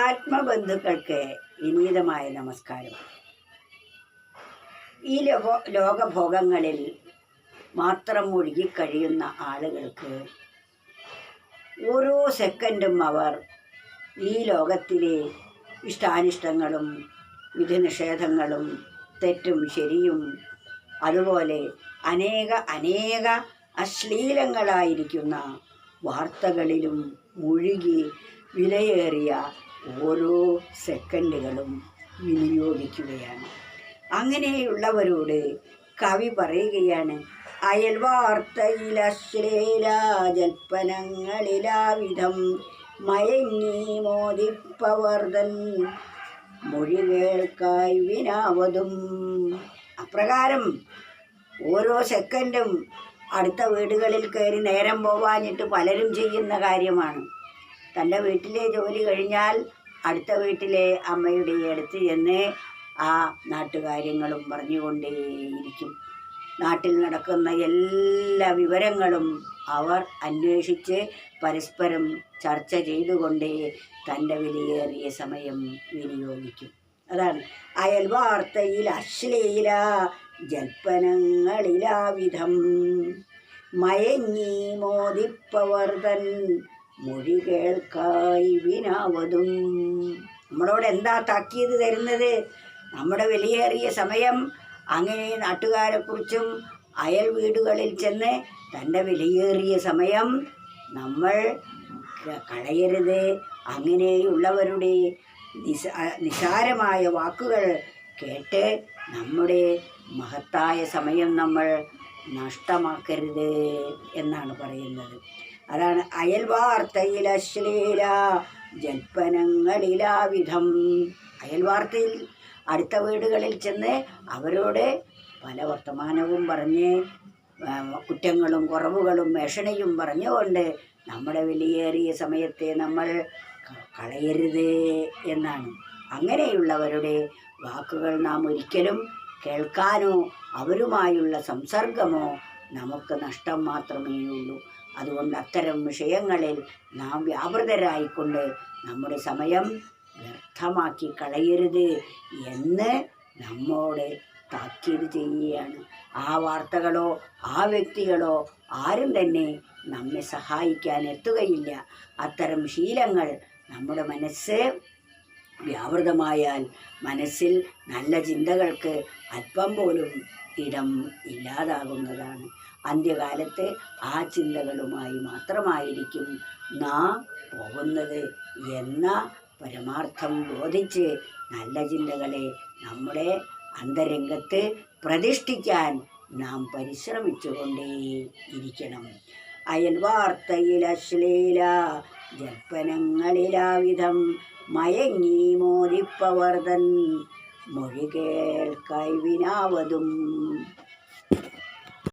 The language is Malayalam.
ആത്മബന്ധുക്കൾക്ക് വിനീതമായ നമസ്കാരം. ഈ ലോകഭോഗങ്ങളിൽ മാത്രം മുഴുകിക്കഴിയുന്ന ആളുകൾക്ക് ഓരോ സെക്കൻഡും അവർ ഈ ലോകത്തിലെ ഇഷ്ടാനിഷ്ടങ്ങളും വിധിനിഷേധങ്ങളും തെറ്റും ശരിയും അതുപോലെ അനേക അശ്ലീലങ്ങളായിരിക്കുന്ന വാർത്തകളിലും മുഴുകി വിലയേറിയ ഓരോ സെക്കൻഡുകളും വിനിയോഗിക്കുകയാണ്. അങ്ങനെയുള്ളവരോട് കവി പറയുകയാണ്, അയൽവാർത്തയിൽ അശ്ലീലാജൽപ്പനങ്ങളിലാവിധം മയങ്ങി മോദിപ്പവർതൻ മൊഴികേൾക്കായി വിനാവതും. അപ്രകാരം ഓരോ സെക്കൻഡും അടുത്ത വീടുകളിൽ കയറി നേരം പോവാനിട്ട് പലരും ചെയ്യുന്ന കാര്യമാണ്. തൻ്റെ വീട്ടിലെ ജോലി കഴിഞ്ഞാൽ അടുത്ത വീട്ടിലെ അമ്മയുടെ അടുത്ത് ചെന്ന് ആ നാട്ടുകാര്യങ്ങളും പറഞ്ഞുകൊണ്ടേയിരിക്കും. നാട്ടിൽ നടക്കുന്ന എല്ലാ വിവരങ്ങളും അവർ അന്വേഷിച്ച് പരസ്പരം ചർച്ച ചെയ്തുകൊണ്ടേ തൻ്റെ വിലയേറിയ സമയം വിനിയോഗിക്കും. അതാണ് അയൽവാർത്തയിൽ അശ്ലീല ജൽപ്പനങ്ങളിലാവിധം മയങ്ങി മോദിപ്പവർ തൻ മൊഴി കേൾക്കായി വിനാവതും. നമ്മളോട് എന്താ താക്കീത് തരുന്നത്? നമ്മുടെ വിലയേറിയ സമയം അങ്ങനെ നാട്ടുകാരെക്കുറിച്ചും അയൽ വീടുകളിൽ ചെന്ന് തൻ്റെ വിലയേറിയ സമയം നമ്മൾ കളയരുത്. അങ്ങനെയുള്ളവരുടെ നിസാരമായ വാക്കുകൾ കേട്ട് നമ്മുടെ മഹത്തായ സമയം നമ്മൾ നഷ്ടമാക്കരുത് എന്നാണ് പറയുന്നത്. അതാണ് അയൽവാർത്തയിൽ അശ്ലീല ജൽപ്പനങ്ങളിലാവിധം. അയൽവാർത്തയിൽ അടുത്ത വീടുകളിൽ ചെന്ന് അവരോട് പല വർത്തമാനവും പറഞ്ഞ് കുറ്റങ്ങളും കുറവുകളും ഭേഷണിയും പറഞ്ഞുകൊണ്ട് നമ്മുടെ വിലയേറിയ സമയത്തെ നമ്മൾ കളയരുത് എന്നാണ്. അങ്ങനെയുള്ളവരുടെ വാക്കുകൾ നാം ഒരിക്കലും കേൾക്കാനോ അവരുമായുള്ള സംസർഗമോ നമുക്ക് നഷ്ടം മാത്രമേ ഉള്ളൂ. അതുകൊണ്ട് അത്തരം വിഷയങ്ങളിൽ നാം വ്യാപൃതരായിക്കൊണ്ട് നമ്മുടെ സമയം വ്യർത്ഥമാക്കി കളയരുത് എന്ന് നമ്മോട് താക്കീത് ചെയ്യുകയാണ്. ആ വാർത്തകളോ ആ വ്യക്തികളോ ആരും തന്നെ നമ്മെ സഹായിക്കാൻ എത്തുകയില്ല. അത്തരം ശീലങ്ങൾ നമ്മുടെ മനസ്സ് വ്യാപൃതമായാൽ മനസ്സിൽ നല്ല ചിന്തകൾക്ക് അല്പം പോലും ഇടം ഇല്ലാതാകുന്നതാണ്. അന്ത്യകാലത്ത് ആ ചിന്തകളുമായി മാത്രമായിരിക്കും നാം പോകുന്നത് എന്ന പരമാർത്ഥം ബോധിച്ച് നല്ല ചിന്തകളെ നമ്മുടെ അന്തരംഗത്ത് പ്രതിഷ്ഠിക്കാൻ നാം പരിശ്രമിച്ചുകൊണ്ടേയിരിക്കണം. അയൽവാർത്തയിൽ അശ്ലീല ജൽപ്പനങ്ങളിലാവിധം മയങ്ങി മോദിപ്പവർതൻ മൊഴി കേൾക്കായി വിനാവതും.